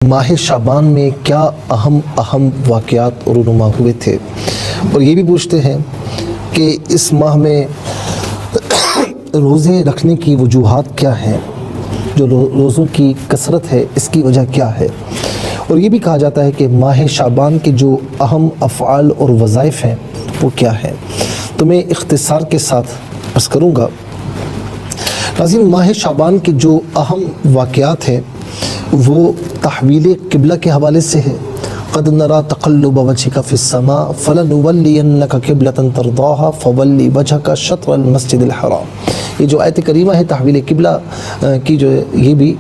माह शाबान में क्या अहम वाक़यात रूनुमा हुए थे, और ये भी पूछते हैं कि इस माह में रोज़े रखने की वजूहात क्या हैं, जो रोज़ों की कसरत है इसकी वजह क्या है। और ये भी कहा जाता है कि माह शाबान के जो अहम अफ़आल और वज़ाइफ़ हैं वो क्या है। तो मैं इख्तिसार के साथ अर्ज़ करूँगा। नाज़रीन, माह शाबान के जो अहम वाक़यात हैं वो तहवील क़िबला के हवाले से है। क़द नरा तक़ल्लुब वजहिका फ़िस्समा फ़लनुवल्लियन्नका क़िबलतन तर्दाहा फ़वल्लि वजहका शत्रल मस्जिदिल हराम। ये जो आयत करीमा है तहवील क़िबला की, जो ये भी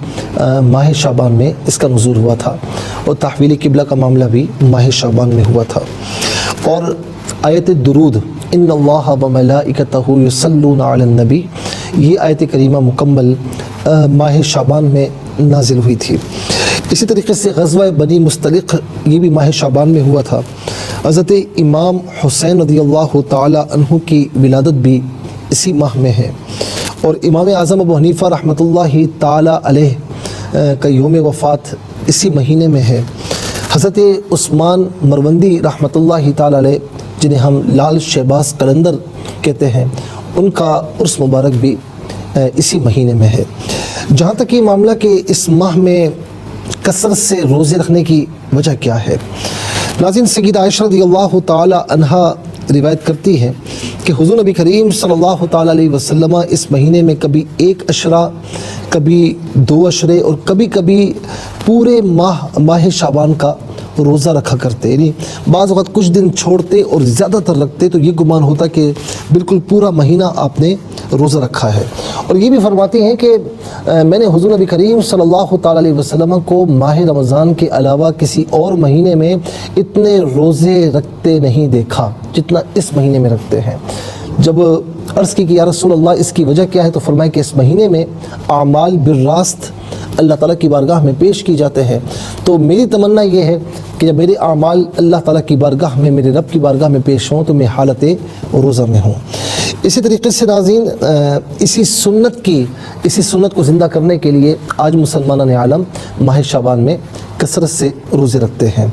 माह शाबान में इसका नुज़ूल हुआ था, और तहवील क़िबला का मामला भी माह शाबान में हुआ था। और आयत दुरूद इन्नल्लाहा व मलाइकतहु युसल्लूना अलन नबी, ये आयत करीमा मुकम्मल माह शाबान में नाजिल हुई थी। इसी तरीके से ग़ज़वा बनी मुस्तलिक़ ये भी माह शाबान में हुआ था। हज़रत इमाम हुसैन रज़ियल्लाहु ताला अन्हु की विलादत भी इसी माह में है। और इमाम आज़म अबू हनीफ़ा रहमतुल्लाहि ताला अलैह का यौम वफ़ात इसी महीने में है। हज़रत उस्मान मरवंदी रहमतुल्लाहि ताला अलैह, जिन्हें हम लाल शहबाज कलंदर कहते हैं, उनका उर्स मुबारक भी इसी महीने में है। जहाँ तक ये मामला कि इस माह में कसरत से रोज़े रखने की वजह क्या है, नाज़रीन, सय्यदा आयशा रज़ियल्लाहु ताला अन्हा रिवायत करती है कि हुज़ूर नबी करीम सल्लल्लाहु ताला अलैहि वसल्लम इस महीने में कभी एक अशरा, कभी दो अशरे और कभी कभी पूरे माह शाबान का रोज़ा रखा करते। यानी बाज़ वक़्त कुछ दिन छोड़ते और ज़्यादातर रखते, तो ये गुमान होता कि बिल्कुल पूरा महीना आपने रोज़ा रखा है। और ये भी फरमाती हैं कि मैंने हुज़ूर नबी करीम सल्लल्लाहु ताला अलैहि वसल्लम को माह रमज़ान के अलावा किसी और महीने में इतने रोज़े रखते नहीं देखा जितना इस महीने में रखते हैं। जब अर्ज़ की कि या रसूल अल्लाह, इसकी वजह क्या है, तो फरमाया कि इस महीने में आमाल बिर्रास्त अल्लाह ताला की बारगाह में पेश की जाते हैं। तो मेरी तमन्ना ये है कि जब मेरे आमाल अल्लाह ताला की बारगाह में, मेरे रब की बारगाह में पेश हों, तो मैं हालत रोज़ा में हूँ। इसी तरीके से नाज़रीन, इसी सुन्नत को ज़िंदा करने के लिए आज मुसलमान आलम माह शाबान में कसरत से रोज़े रखते हैं।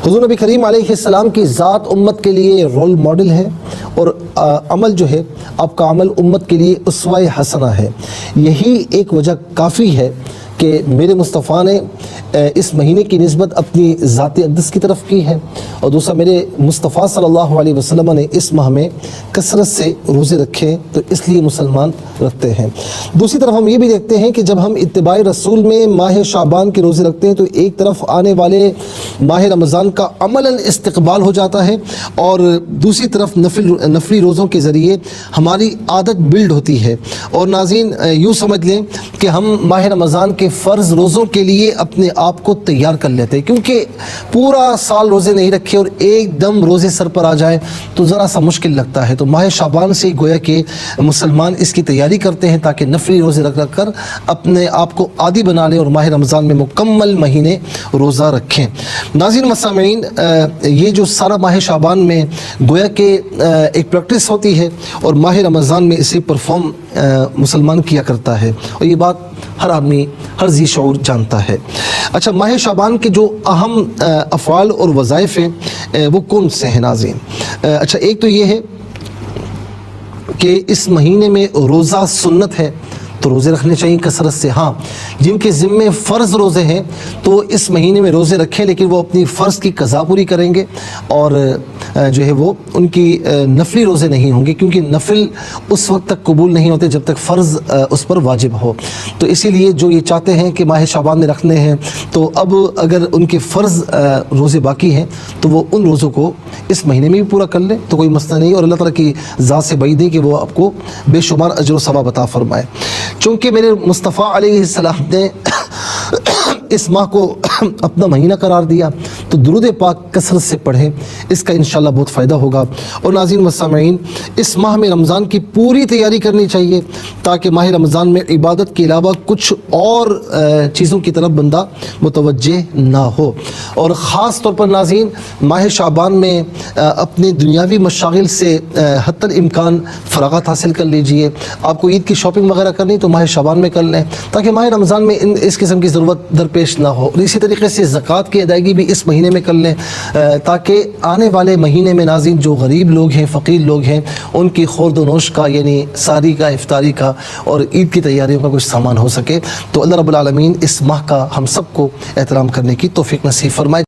हुज़ूर नबी करीम अलैहिस्सलाम की ज़ात उम्मत के लिए रोल मॉडल है, और अमल जो है आपका अमल उम्मत के लिए उसवा हसना है। यही एक वजह काफ़ी है कि मेरे मुस्तफ़ा ने इस महीने की निस्बत अपनी ज़ात अक़दस की तरफ की है, और दूसरा मेरे मुस्तफ़ा सल्लल्लाहु अलैहि वसल्लम ने इस माह में कसरत से रोज़े रखे, तो इसलिए मुसलमान रखते हैं। दूसरी तरफ हम ये भी देखते हैं कि जब हम इत्तिबाए रसूल में माह शाबान के रोज़े रखते हैं, तो एक तरफ आने वाले माह रमज़ान का अमलन इस्तक़बाल हो जाता है, और दूसरी तरफ नफली रोज़ों के ज़रिए हमारी आदत बिल्ड होती है। और नाज़रीन, यूँ समझ लें कि हम माह रमज़ान के फ़र्ज़ रोज़ों के लिए अपने आप को तैयार कर लेते हैं, क्योंकि पूरा साल रोज़े नहीं रखे और एकदम रोज़े सर पर आ जाए तो ज़रा सा मुश्किल लगता है। तो माह शाबान से गोया कि मुसलमान इसकी तैयारी करते हैं ताकि नफली रोज़े रख कर अपने आप को आदी बना लें और माह रमज़ान में मुकम्मल महीने रोज़ा रखें। नाज़रीन मसामीन, ये जो सारा माह शाबान में गोया कि एक प्रैक्टिस होती है, और माह रमज़ान में इसे परफॉर्म मुसलमान किया करता है, और ये बात हर आदमी, हर ज़ी शऊर जानता है। अच्छा, माह शाबान के जो अहम अफ़आल और वज़ाइफ़ हैं वो कौन से हैं नाज़रीन? अच्छा, एक तो ये है कि इस महीने में रोज़ा सुन्नत है, तो रोज़े रखने चाहिए कसरत से। हाँ, जिनके ज़िम्मे फ़र्ज़ रोज़े हैं तो इस महीने में रोज़े रखें, लेकिन वो अपनी फ़र्ज़ की क़ज़ा पूरी करेंगे, और जो है वो उनकी नफली रोज़े नहीं होंगे, क्योंकि नफिल उस वक्त तक कबूल नहीं होते जब तक फ़र्ज़ उस पर वाजिब हो। तो इसीलिए जो ये चाहते हैं कि माह शाबान में रखने हैं, तो अब अगर उनके फ़र्ज़ रोज़े बाकी हैं तो वो उन रोज़ों को इस महीने में भी पूरा कर लें, तो कोई मसला नहीं। और अल्लाह ताला की ज़ात से बईद है कि वो आपको बेशुमार अजर व सवाब अता फ़रमाए। चूँकि मेरे मुस्तफ़ा अलैहिस्सलाम ने इस माह को अपना महीना करार दिया, तो दुरूद पाक कसरत से पढ़ें, इसका इंशाअल्लाह बहुत फ़ायदा होगा। और नाज़रीन मसामीन, इस माह में रमज़ान की पूरी तैयारी करनी चाहिए, ताकि माह रमज़ान में इबादत के अलावा कुछ और चीज़ों की तरफ बंदा मुतवज्जे ना हो। और ख़ास तौर पर नाज़रीन, माह शाबान में अपने दुनियावी मशागिल से हत्तल इम्कान फ़राग़त हासिल कर लीजिए। आपको ईद की शॉपिंग वगैरह करनी तो माह शाबान में कर लें, ताकि माह रमज़ान में इस किस्म की ज़रूरत दरपेश درپیش نہ ہو. اور اسی طریقے سے زکوٰۃ کی ادائیگی بھی اس مہینے میں کر لیں تاکہ آنے والے مہینے میں ناظرین جو غریب لوگ ہیں، فقیر لوگ ہیں، ان کی خورد و نوش کا یعنی ساری کا، افطاری کا اور عید کی تیاریوں کا کچھ سامان ہو سکے. تو اللہ رب العالمین اس ماہ کا ہم سب کو احترام کرنے کی توفیق نصیب فرمائے.